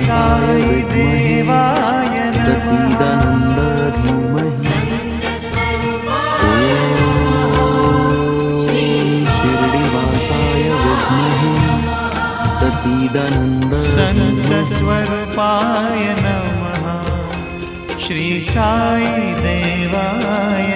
साई देवाय सच्चिदानंद धीमहि शिर्डीवासाय विद्महे सच्चिदानंद संत स्वरूपाय नमः श्री साई देवाय